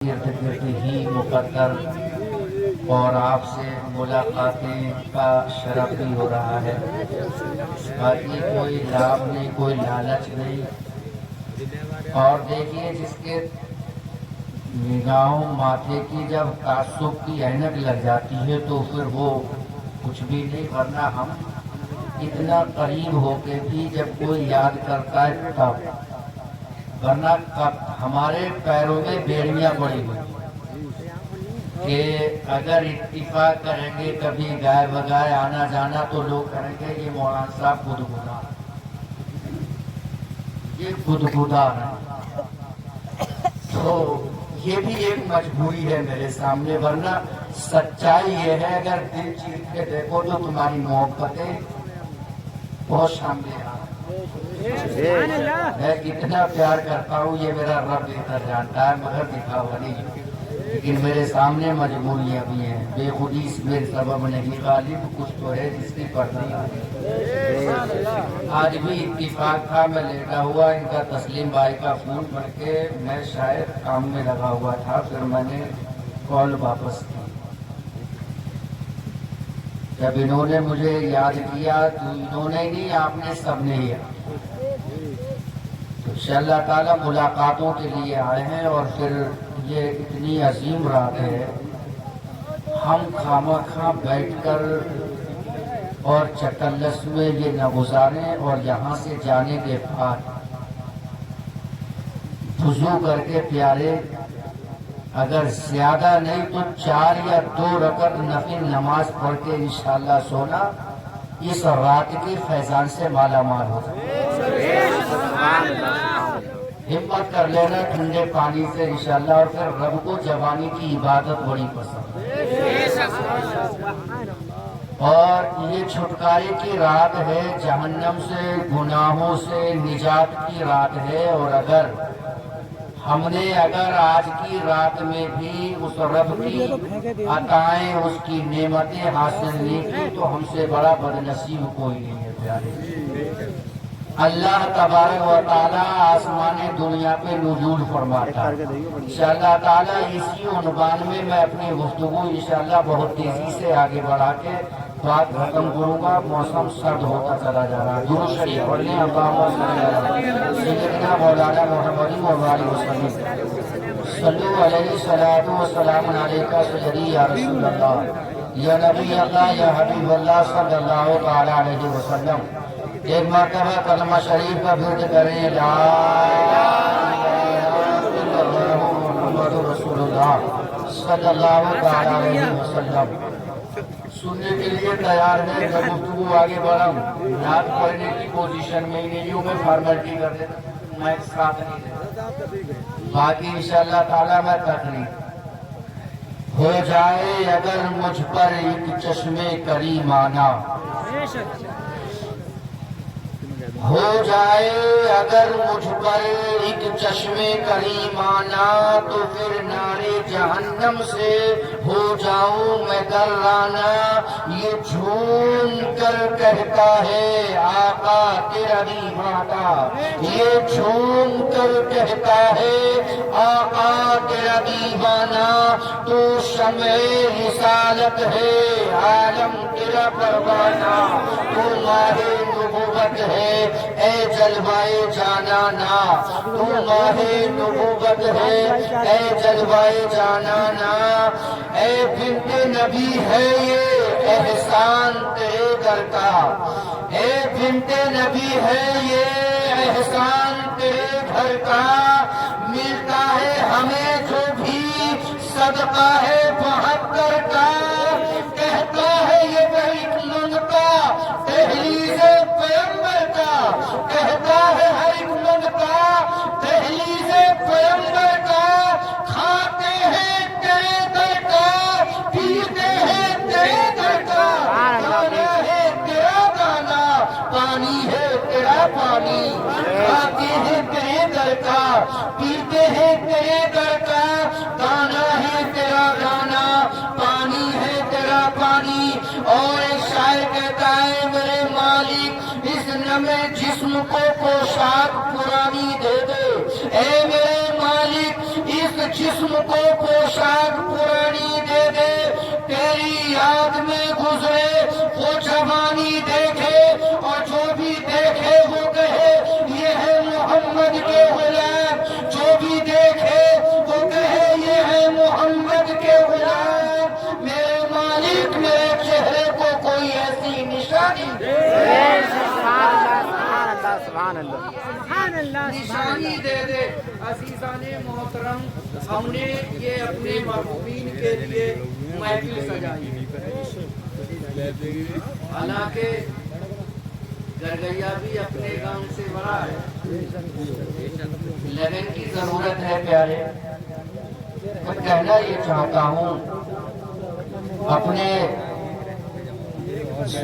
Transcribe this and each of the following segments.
ارد گرد ہی مقدر اور آپ سے ملاقاتیں کا شرف بھی ہو رہا ہے۔ باقی کوئی لابھ نہیں، کوئی لالچ نہیں۔ اور دیکھیے جس کے نگاہوں ماتھے کی جب تعصب کی اینک لگ جاتی ہے تو پھر وہ کچھ بھی نہیں، ورنہ ہم اتنا قریب ہو کے بھی جب کوئی یاد کرتا ہے تب، ورنہ ہمارے پیروں میں بیڑیاں پڑی ہوئی کہ اگر اتفاق کریں گے کبھی گائے بگائے آنا جانا تو لوگ کہیں گے یہ مولانا صاحب گدگدا، یہ گدگدا ہے۔ تو یہ بھی ایک مجبوری ہے میرے سامنے، ورنہ سچائی یہ ہے اگر دل چیر کے دیکھو تو تمہاری محبتیں بہت سامنے آ میں کتنا پیار کرتا ہوں یہ میرا رب بہتر جانتا ہے، مگر دکھاوا نہیں، لیکن میرے سامنے مجبوریاں بھی ہیں۔ بے خودی اس میں سبب نہیں، غالب کچھ تو ہے جس کی پردہ ہے۔ آج بھی اتفاق تھا، میں لیٹا ہوا ان کا تسلیم بھائی کا فون پڑھ کے میں شاید کام میں لگا ہوا تھا، پھر میں نے کال واپس کی۔ جب انہوں نے مجھے یاد کیا تو انہوں نے نہیں، آپ نے سب نے ہی، تو انشاءاللہ تعالیٰ ملاقاتوں کے لیے آئے ہیں۔ اور پھر یہ اتنی عظیم رات ہے، ہم خامخواہ بیٹھ کر اور چکلس میں یہ نہ گزاریں، اور یہاں سے جانے کے بعد وضو کر کے پیارے اگر زیادہ نہیں تو 4 یا 2 رکعت نفل نماز پڑھ کے انشاءاللہ سونا، اس رات کے فیضان سے مالا مال ہو سکے۔ ہمت کر لینا ٹھنڈے پانی سے انشاءاللہ، اور پھر رب کو جوانی کی عبادت بڑی پسند ہے، اور یہ چھٹکارے کی رات ہے، جہنم سے گناہوں سے نجات کی رات ہے۔ اور اگر ہم نے آج کی رات میں بھی اس رب کی عطائیں، اس کی نعمتیں حاصل نہیں کی تو ہم سے بڑا بدنصیب کوئی نہیں ہے پیارے۔ اللہ تبارک و تعالیٰ آسمان دنیا پہ نزول فرماتا ہے۔ انشاءاللہ تعالیٰ اسی عنوان میں میں اپنی گفتگو انشاءاللہ بہت تیزی سے آگے بڑھا کے بات ختم کروں گا، موسم سرد ہوتا چلا جا رہا ہے۔ درود شریف پڑھ لیں، اللہم صلی علی سیدنا مولانا محمد و آلہ وسلم، صلو علیہ الصلاۃ والسلام علیکہ سیدی یا رسول اللہ، یا نبی اللہ، یا حبیب اللہ صلی اللہ تعالی علیہ وسلم۔ ایک مرتبہ کلمہ شریف کا ورد کریں، لا الہ الا اللہ محمد رسول اللہ صلی اللہ تعالی علیہ وسلم۔ سننے کے لیے تیار ہے، میں گفتگو آگے بڑھوں، نعت پڑھنے کی پوزیشن میں ہی نہیں ہوں، میں فارمیلٹی کر دیتا، میں ساتھ نہیں دیتا، باقی انشاءاللہ تعالیٰ میں تقریر ہو جائے اگر مجھ پر ایک چشمے کریم آنا، ہو جائے اگر مجھ پر ایک چشمے کریم آنا، تو پھر نارے جہنم سے ہو جاؤں میں درانا۔ یہ جھوم کر کہتا ہے آقا تیرا دیوانہ، یہ جھوم کر کہتا ہے آقا تیرا دیوانہ، تو شمع رسالت ہے عالم تیرا پروانہ، تو ماہ نبوت ہے اے جلوائے جانانا، تو ماہ نبوت ہے اے جلوائے جانانا۔ اے بنت نبی ہے یہ احسان تیرے در کا، اے بنت نبی ہے یہ احسان تیرے گھر کا، ملتا ہے ہمیں جو بھی صدقہ ہے 72 کا، کہتا ہے یہ بیت منتا دہلیز پیغمبر کا، کہتا ہے ہر ایک منتا دہلیز پیغمبر کا، کھاتے ہیں تیرے در کا، پیتے ہیں تیرے در کا، دانا ہے تیرا دانا، پانی ہے تیرا پانی، کھاتے ہیں تیرے در کا، پیتے ہیں تیرے در کا، دانا ہے تیرا دانا، پانی ہے تیرا پانی۔ اور ایک شاعر کہتا ہے میرے مالک اس نمے جسم کو پوشاک پرانی دے دے، اے میرے مالک اس जिस्म को पोशाक पुरानी दे दे, तेरी याद में गुजरे वो जवानी देखे, और जो भी देखे वो कहे ये है मोहम्मद के गुलाम, जो भी देखे वो कहे ये है मोहम्मद के गुलाम। मेरे मालिक मेरे चेहरे को कोई ऐसी निशानी दे, निशानी दे दे। अजीजाने मोहतरम, हमने ये अपने मरहूमीन के लिए महफिल सजाई, हालांकि गरगैया भी अपने गांव से बड़ा है, लगन की जरूरत है प्यारे। मैं कहना ये चाहता हूँ, अपने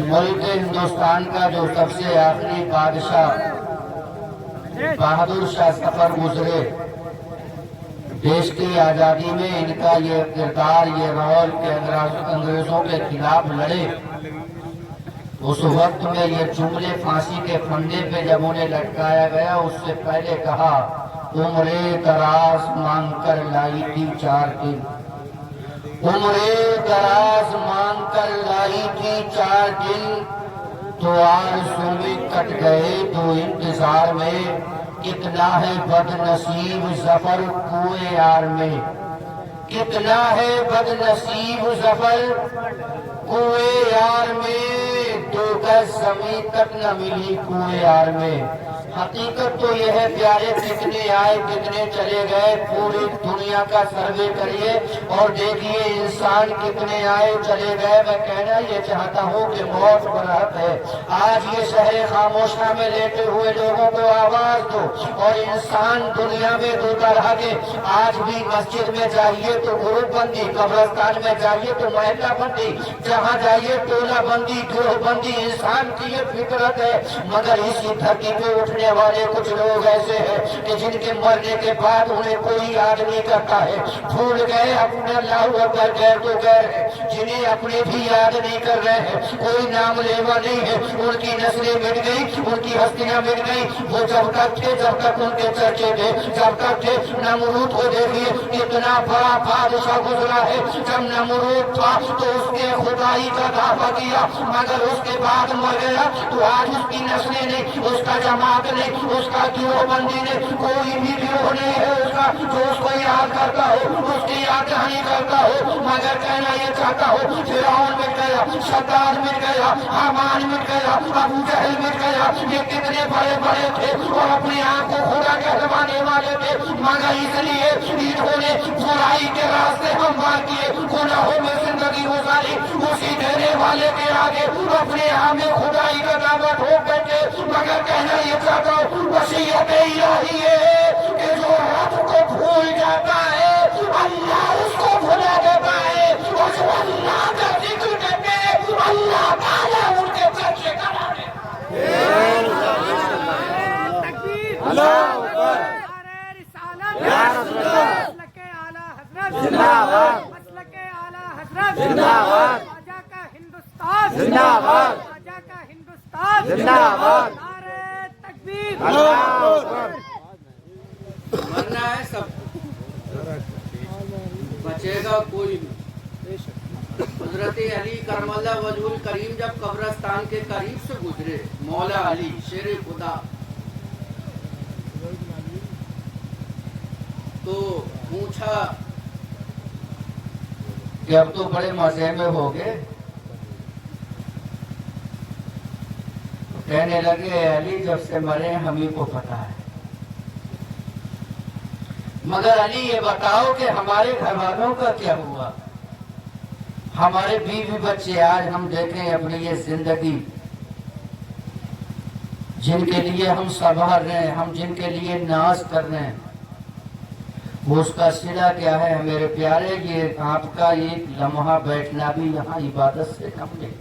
मुल्क हिंदुस्तान का जो सबसे आखिरी बादशाह बहादुर शाह सफर गुजरे, देश की आजादी में इनका ये किरदार, ये रोल के अंग्रेजों के खिलाफ लड़े, उस वक्त में ये जुमले फांसी के फंदे पे जब उन्हें लटकाया गया, उससे पहले कहा उम्रे दराज मांग कर लाई थी 4 दिन, उम्रे दराज मांग कर लाई थी 4 दिन, तो आरज़ू में कट गए तो इंतजार में, कितना है बदनसीब जफर कुएं यार में, कितना है बदनसीब जफर कुएं यार में, 2 गज जमीन तक न मिली कुएं यार में। हकीकत तो यह है प्यारे, कितने आए कितने चले गए, पूरी दुनिया का सर्वे करिए और देखिए इंसान कितने आए चले गए। मैं कहना ये चाहता हूँ कि मौत बरात है। आज ये शहर खामोशा में लेटे हुए लोगों को आवाज दो, और इंसान दुनिया में 2 तरह के, आज भी मस्जिद में जाइए तो ग्रुप बंदी, कब्रिस्तान में जाइए तो महल्ला बंदी, जहाँ जाइए टोला बंदी, गिरोह बंदी, इंसान की ये फितरत है। मगर इसी धरती पे उठने वाले कुछ लोग ऐसे हैं कि जिनके मरने के बाद उन्हें कोई याद नहीं करता है, भूल गए अपने अल्लाह अकबर गैर तो गैर है, जिन्हें अपने भी याद नहीं कर रहे हैं, कोई नाम लेवा नहीं है, उनकी नस्लें मिट गई, उनकी हस्तियां मिट गई। वो जब तक थे, जब तक उनके चर्चे थे, जब तक थे। नमरूद को देखिए, इतना बड़ा बादशाह गुजरा है, जब नमरूद था तो उसके खुदाई का दावा किया, मगर उसके बाद मर गया तो आज उसकी नस्लें नहीं, उसका जमात नहीं, उसका गिरोहबंदी नहीं, कोई भी गिरोह नहीं है उसका जो उसको याद करता हो, उसकी याद नहीं करता हो। मगर कहना ये चाहता हो, फिरौन मिट गया, शद्दाद मिट गया, हामान मिट गया, अबू जहल मिट गया, ये कितने बड़े बड़े थे और अपने आप को खुदा कहलवाने वाले थे, मगर इसलिए इन्होंने बुराई के रास्ते हमवार किए, गुनाहों में जिंदगी गुजारी, उसी देने वाले के आगे अपने आप में खुदाई का दावा ठोक बैठे। मगर कहना ये चाहता हूँ, वसीयत इलाही है कि जो रब को भूल जाता है अल्लाह उसको भुला देता है, और जो अल्लाह का जिक्र करते अल्लाह ताला उनके चर्चे करा मरना है सब, बचेगा कोई नहीं। हजरत अली करमल्लाह वजहुल करीम जब कब्रिस्तान के करीब से गुजरे, मौला अली शेर खुदा, तो पूछा कि अब तो बड़े मजे में हो गए। कहने लगे अली जब से मरे हम ही को पता है, मगर अली ये बताओ कि हमारे घर वालों का क्या हुआ, हमारे बीवी बच्चे आज हम देखें अपनी ये जिंदगी, जिनके लिए हम संभाल रहे हैं, हम जिनके लिए नाज कर रहे हैं, वो उसका सिला क्या है। मेरे प्यारे, ये आपका एक लम्हा बैठना भी यहाँ इबादत से कम नहीं,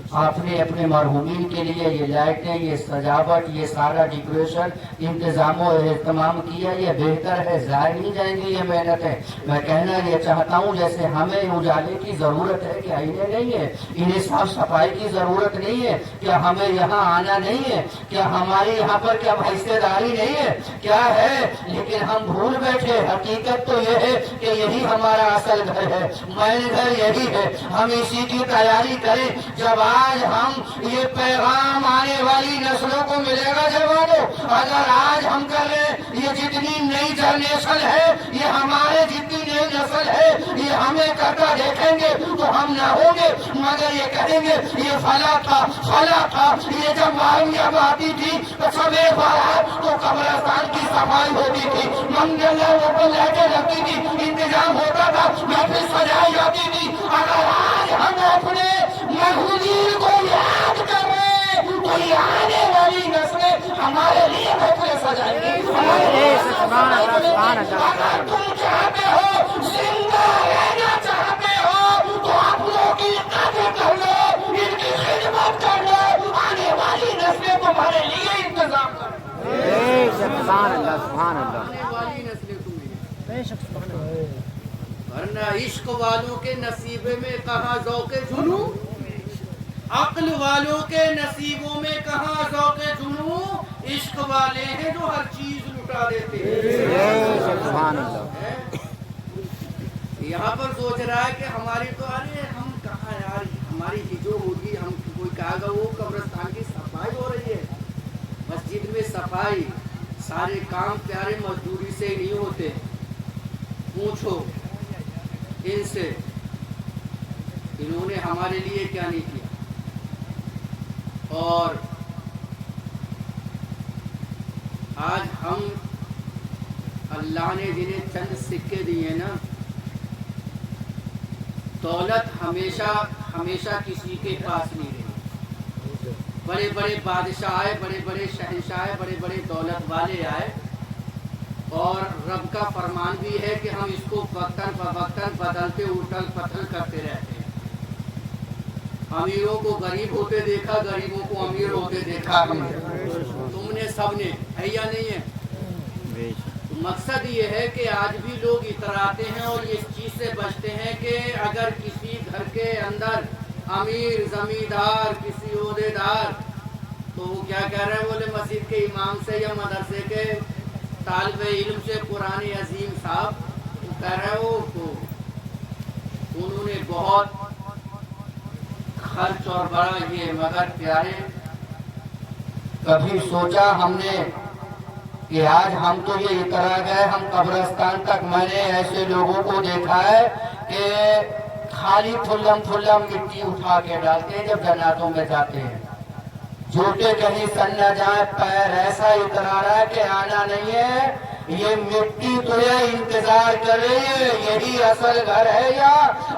आपने अपने मरहूमीन के लिए ये लाइटें, ये सजावट, ये सारा डेकोरेशन इंतजाम और एहतमाम किया, ये बेहतर है, ज़ाया नहीं जाएंगी ये मेहनतें। मैं कहना ये चाहता हूँ, जैसे हमें उजाले की ज़रूरत है, क्या इन्हें नहीं है? इन्हें साफ सफाई की ज़रूरत नहीं है क्या? हमें यहाँ आना नहीं है क्या? हमारी यहाँ पर क्या हिस्सेदारी नहीं है क्या है? लेकिन हम भूल बैठे। हकीकत तो ये है कि यही हमारा असल घर है, मैन घर यही है। हम इसी की तैयारी करें। जब आज हम ये पैगाम आने वाली नस्लों को मिलेगा जवानों, अगर आज हम कर रहे, ये जितनी नई जनरेशन है, ये हमारे जितनी नई नस्ल है, ये हमें करता देखेंगे तो हम ना होंगे, मगर ये कहेंगे ये फला था फला था। ये जब मारूंगा आती थी तो सब एक बार तो कब्रिस्तान की सफाई होती थी, मंदिरों पर लाइटें लगती थी, इंतजाम होता था, महफिल सजाई जाती थी। अगर आज हम अपने महफूजीर को याद कर रहे तो ये आने वाली नस्लें हमारे लिए महफिल सजाएंगी। अगर तुम चाहते हो जिंदा रहना चाहते हो तो अपनों की कदर कर लो, इनकी खिदमत कर लो, आने वाली नस्लें तुम्हारे लिए इंतजाम करें। आने वाली नस्लें तुम्हें, वरना इश्क वालों के नसीबे में कहाँ ज़ौक़े जुनू, अक्ल वालों के नसीबों में कहाँ ज़ौक़े जुनू। इश्क वाले हैं जो हर चीज लुटा देते हैं। यहाँ पर सोच रहा है कि हमारी तो, अरे हम कहाँ यार, हमारी जो होगी, हम कोई कहेगा वो कब्रिस्तान की सफाई हो रही है, मस्जिद में सफाई, सारे काम प्यारे मजदूरी से नहीं होते। पूछो इनसे, इन्होंने हमारे लिए क्या नहीं किया। और आज हम, अल्लाह ने जिन्हें चंद सिक्के दिए ना, दौलत हमेशा हमेशा किसी के पास नहीं रही। बड़े बड़े बादशाह आए, बड़े बड़े शहंशाह आए, बड़े बड़े दौलत वाले आए, और रब का फरमान भी है कि हम इसको वक्तन फवक्तन बदलते उठल पथल करते रहते हैं। अमीरों को गरीब होते देखा, गरीबों को अमीर होते देखा हमने, तुमने सबने, है या नहीं है? तो मकसद ये है कि आज भी लोग इतराते हैं और इस चीज से बचते हैं कि अगर किसी घर के अंदर अमीर जमींदार, किसी ओहदेदार, तो वो क्या कह रहे हैं, बोले मस्जिद के इमाम से या मदरसे के तालिबे इल्म से, पुरानी अजीम साहब, वो कह रहे हो तो उन्होंने बहुत खर्च और बड़ा ये, मगर प्यारे कभी सोचा हमने कि आज हम तो ये इतरा गए, हम कब्रिस्तान तक, मैंने ऐसे लोगों को देखा है कि खाली फुल्लम फुल्लम मिट्टी उठा के डालते हैं जब जनाजों में जाते हैं, जूते कहीं सन न जाए, पैर ऐसा इतरा रहा है कि आना नहीं है, ये मिट्टी तुझे इंतजार कर रही है, यही असल घर है या?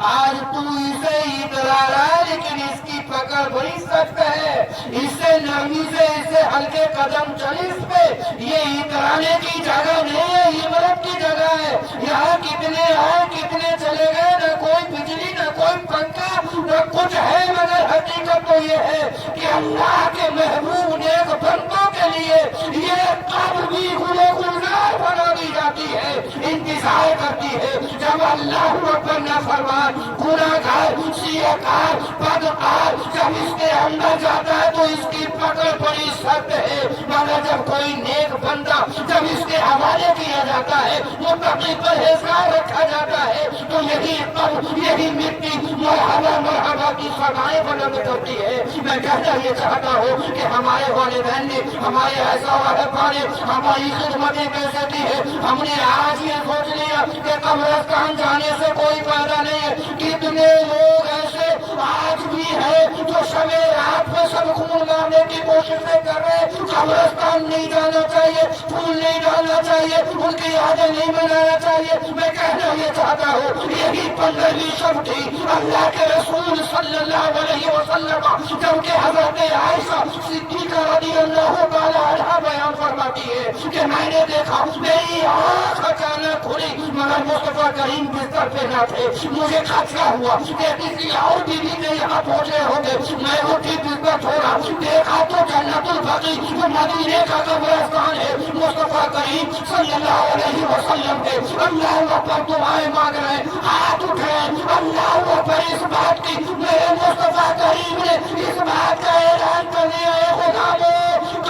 आज तू इसे इतरा रहा है, लेकिन इसकी पकड़ बड़ी सख्त है, इससे नरमी से, इससे हल्के कदम चल इस पे, ये इतराने की जगह नहीं है, इबरत की जगह है। यहाँ कितने आए कितने चले गए, न कोई बिजली न कोई पंखा न कुछ है, मगर हकीकत तो ये है कि अल्लाह के महबूब नेक बंदों के लिए ये कब्र भी गुलजार बना दी जाती है, इंतजार करती है। जब अल्लाह पर नाफरमान, गुनाहगार, सियाकार, बदकार जब इसके अंदर जाता है तो इसकी पकड़ बड़ी सख्त है, मगर जब कोई नेक बंदा जब इसके हवाले किया जाता है, मुत्तकी परहेजगार रखा जाता है, तो यही कब्र, यही मिट्टी मरहबा मरहबा की सदाएं बुलंद करती है। मैं कहना ये चाहता हूँ कि हमारे वालिदैन ने हमारे ऐसा वादा ने हमारी खिदमतें कैसे की है। हमने आज ये सोच लिया कि कब्रिस्तान जाने से कोई फायदा नहीं है। कितने लोग ऐसे आज भी है जो समय रात में सब खून मारने की कोशिशें कर रहे हैं, قبرستان نہیں جانا چاہیے, پھول نہیں ڈالنا چاہیے, ان کی یادیں نہیں منانا چاہیے. میں کہنا یہ چاہتا ہوں یہی 15ویں شب تھی اللہ کے رسول صلی اللہ علیہ وسلم جب کہ حضرت عائشہ صدیقہ رضی اللہ تعالی عنہا بیان فرماتی ہے کہ میں نے دیکھا میری آنکھ اچانک کھلی مگر مصطفیٰ کریم بستر پہ نہ تھے. مجھے خدشہ ہوا کہ کسی اور بیوی کے یہاں پہنچے ہوں گے. میں اٹھی بستر چھوڑا, دیکھا تو جنت البقیع جو مدینے کا قبرستان ہے, مصطفیٰ کریم صلی اللہ علیہ وسلم کے اللہ اکبر دعائیں مانگ رہے, ہاتھ اٹھائے اللہ اکبر. اس بات کی میرے مصطفیٰ کریم نے اس بات کا اعلان کر دیا ہے خدا کو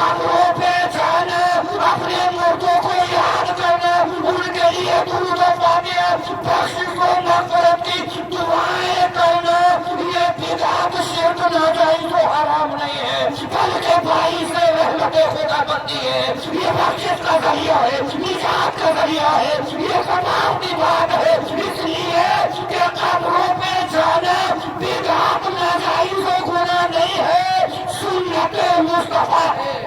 قبروں پہ جانا, اپنے مردوں کو یاد کرنا, ان کے لیے درود و فاتحہ بخشش و مغفرت کی دعائیں کرنا, یہ بدعت شرک ناجائز و حرام نہیں ہے بلکہ باعث رحمت خدا بندی ہے. یہ بخشش کا ذریعہ ہے, نجات کا ذریعہ ہے, یہ تمام کی بات ہے. اس لیے کہ قبروں پہ جانا بدعت ناجائز و گناہ نہیں ہے, سنت مصطفیٰ ہے.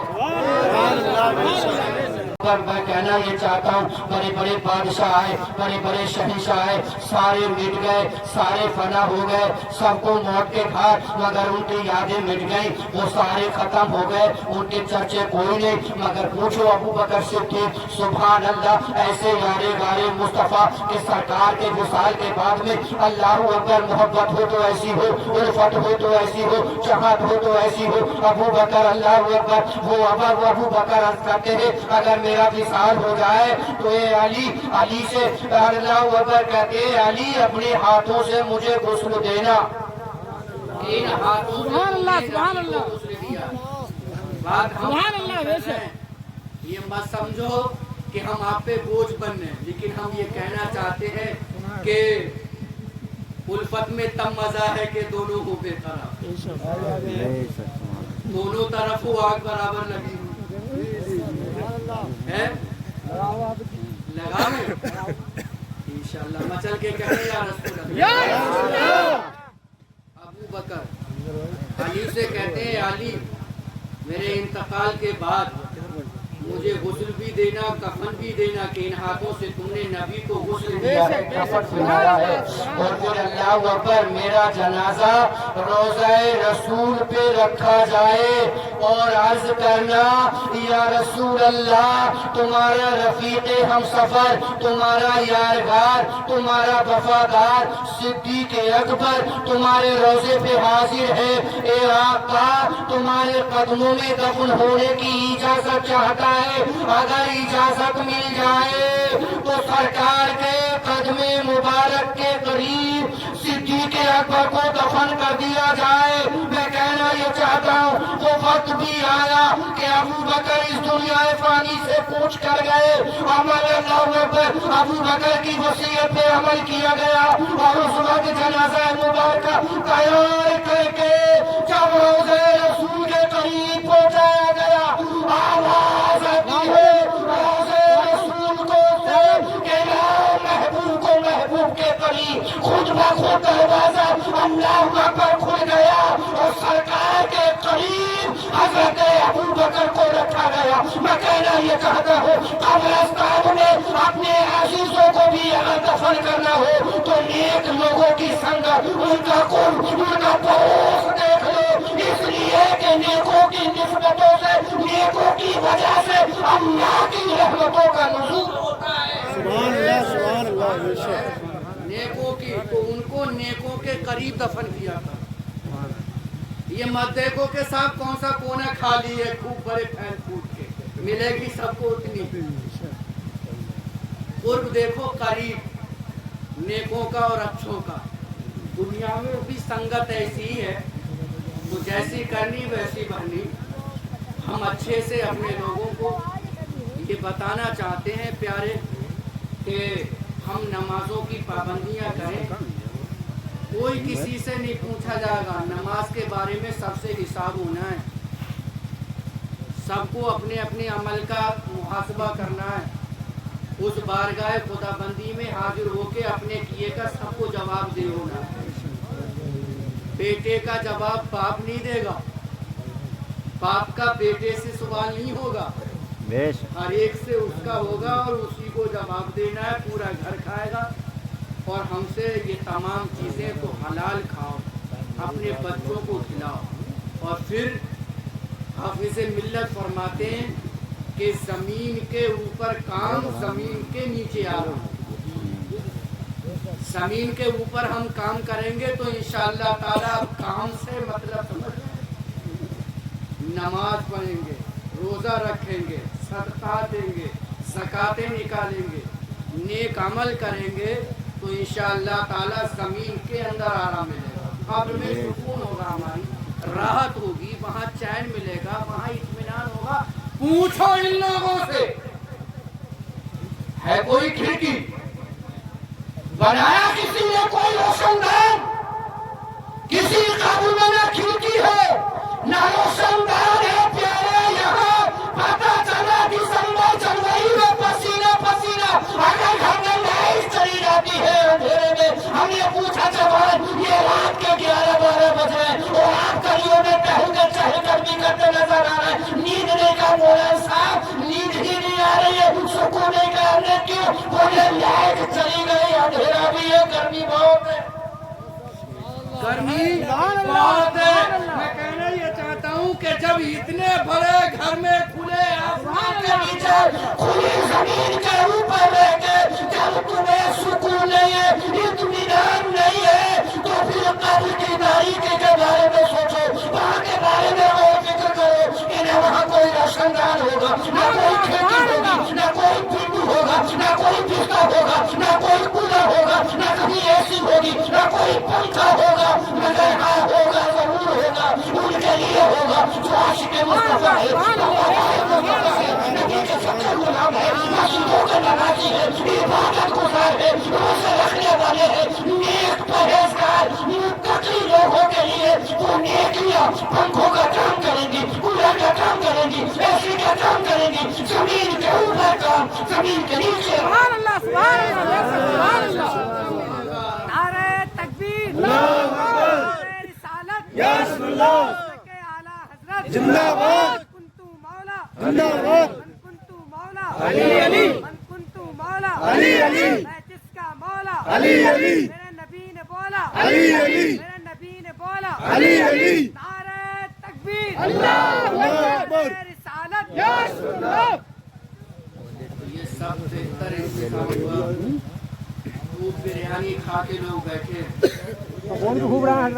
میں کہنا یہ چاہتا ہوں بڑے بڑے بادشاہ آئے, بڑے بڑے شہنشاہ آئے, سارے مٹ گئے, سارے فنا ہو گئے, سب کو موت کے گھاٹ, مگر ان کی یادیں مٹ گئی, وہ سارے ختم ہو گئے, ان کے چرچے کوئی نہیں. مگر پوچھو ابو بکر صدیق سبحان اللہ, ایسے یارے غارے مصطفیٰ کے سرکار کے وصال کے بعد میں اللہ اکبر محبت ہو تو ایسی ہو, الفت ہو تو ایسی ہو, چاہت ہو تو ایسی ہو. ابو بکر اللہ اکبر, وہ ابو بکر عرض کرتے ہیں اگر میرا وصال ہو جائے تو اے علی, علی سے اللہ اکبر کہتے ہیں علی اپنے ہاتھوں سے مجھے غسل دینا. ان ہاتھوں سے سبحان اللہ, سبحان اللہ, غسل دیا. سبحان اللہ. یہ مت سمجھو کہ ہم آپ پہ بوجھ بننے, لیکن ہم یہ کہنا چاہتے ہیں کہ الفت میں تب مزہ ہے کہ دونوں ہو بے طرف, دونوں طرف ہو آگ برابر لگی ہے, لگا میں انشاءاللہ مچل کے کہنے یا رسول اللہ. ابو بکر علی سے کہتے ہیں علی میرے انتقال کے بعد مجھے غسل بھی دینا, کفن بھی دینا, کہ ان ہاتھوں سے تم نے نبی کو غسل دیا ہے, کفن دیا ہے. اور پھر اللہ اکبر میرا جنازہ روضہ رسول پہ رکھا جائے اور عرض کرنا یا رسول اللہ تمہارا رفیق ہم سفر, تمہارا یارغار, تمہارا وفادار صدیق اکبر تمہارے روضے پہ حاضر ہے. اے آقا تمہارے قدموں میں دفن ہونے کی اجازت چاہتا ہے, اگر اجازت مل جائے تو سرکار کے قدم مبارک کے قریب صدیق اکبر کو دفن کر دیا جائے. میں کہنا یہ چاہتا ہوں وہ وقت بھی آیا کہ ابو بکر اس دنیا فانی سے کوچ کر گئے, عمل اللہ پر ابو بکر کی وصیت پہ عمل کیا گیا اور اس وقت جنازہ مبارکہ تیار کر کے جب روضہ رسول کے قریب پہنچایا گیا آواز آتی ہے روضہ رسول کو سے کہ محبوب کو محبوب کے قریب خود بخود دروازہ اللہ اکبر کھل گیا اور سرکار کے قریب حضرت ابو بکر کو رکھا گیا. میں کہنا یہ چاہتا ہوں قبرستان میں اپنے عزیزوں کو بھی اگر دفن کرنا ہو تو نیک لوگوں کی سنگت, ان کا قرب, ان کا پڑوس دیکھ لو, اس لیے کہ نیکوں کی نسبتوں سے, نیکوں کی وجہ سے اللہ کی رحمتوں کا نزول ہوتا ہے. سبحان اللہ, سبحان اللہ. نیکوں کی تو ان کو نیکوں کے قریب دفن کیا تھا. یہ مت دیکھو کہ صاحب کون سا کونا خالی ہے, خوب بڑے پھیل پھوٹ کے ملے گی سب کو اتنی. قرب دیکھو قریب نیکوں کا اور اچھوں کا. دنیا میں بھی سنگت ایسی ہی ہے تو جیسی کرنی ویسی بھرنی. ہم اچھے سے اپنے لوگوں کو یہ بتانا چاہتے ہیں پیارے کہ ہم نمازوں کی پابندیاں کریں. کوئی کسی سے نہیں پوچھا جائے گا, نماز کے بارے میں سب سے حساب ہونا ہے. سب کو اپنے اپنے عمل کا محاسبہ کرنا ہے. اس بارگاہ خدا بندی میں حاضر ہو کے اپنے کیے کا سب کو جواب دے ہونا ہے. بیٹے کا جواب باپ نہیں دے گا, बाप का बेटे से सवाल नहीं होगा, हर एक से उसका होगा और उसी को जवाब देना है, पूरा घर खाएगा। और हमसे ये तमाम चीज़ें तो हलाल खाओ, अपने बच्चों को खिलाओ। और फिर हाफिज़ मिल्लत फरमाते हैं कि ज़मीन के ऊपर काम, ज़मीन के नीचे आराम। ज़मीन के ऊपर हम काम करेंगे तो इंशाअल्लाह ताला काम से मतलब समझ, नमाज पढ़ेंगे, रोज़ा रखेंगे, सदका देंगे, ज़कातें निकालेंगे, नेक अमल करेंगे तो इंशाअल्लाह ताला ज़मीन के अंदर आराम मिलेगा, कब्र में सुकून होगा, हमारी राहत होगी, वहाँ चैन मिलेगा, वहाँ इत्मीनान होगा। पूछो इन लोगों से, है कोई खिड़की बनाया किसी ने कोई रोशनदान? किसी कब्र में ना खिड़की है ना रोशनदान है प्यारे। यहाँ पता चला दिसंबर जनवरी में पसीना पसीना अगर घर में लाइट चली जाती है अंधेरे में। हमने पूछा जवान, ये रात के 11-12 बजे और आप गलियों में टहलकर चहलकदमी करते नजर आ रहे हैं, नींद नहीं का मौलाना साहब, नींद ही नहीं आ रही है, सुकून नहीं करने क्यों? बोले लाइट चली गई, अंधेरा भी है, गर्मी बहुत है, गर्मी बहुत है। मैं कहना ये चाहता हूँ कि जब इतने बड़े घर में खुले आसमान के नीचे खुली जमीन के ऊपर रह के जब तुम्हें सुकून नहीं है, इत्मीनान नहीं है, तो फिर कब्र की तारीकी के बारे में सोचो, वहाँ के बारे में और फिक्र करो कि न वहाँ कोई रोशनदान होगा, न कोई खेती होगी, न कोई बिंदु होगा, न कोई बिस्तर होगा, न कोई कूलर होगा, न कहीं एसी होगी, न कोई पंखा होगा, मगर हाँ होगा, जरूर होगा, उनके लिए होगा जो आशिक़ मुस्तफा है, नबी के सच्चे गुलाम है, मस्जिदों के नमाज़ी है, इबादत गुज़ार है, रोज़े रखने वाले हैं, नेक परहेज़गार मुत्तक़ी लोगों के लिए वो नेकियां पंखों का काम करेंगी, कूलर का काम करेंगी, एसी का काम करेंगी, जमीन के ऊपर काम, जमीन के नीचे। सुभान अल्लाह, सुभान अल्लाह, सुभान अल्लाह। नारे तकबीर, नारे रिसालत, या रसूलल्लाह के आला हज़रत जिंदाबाद। कुंतु मौला जिंदाबाद, मन कुंतु मौला अली अली, मन कुंतु मौला अली अली, मैं जिसका मौला अली अली, मेरे नबी ने बोला अली अली, मेरे नबी ने बोला अली अली। नारे तकबीर, अल्लाहु अकबर, रिसालत, या रसूलल्लाह। ये सब बेहतर इंतजाम हुआ, खूब बिरयानी खा के लोग बैठे। खूब रहा है।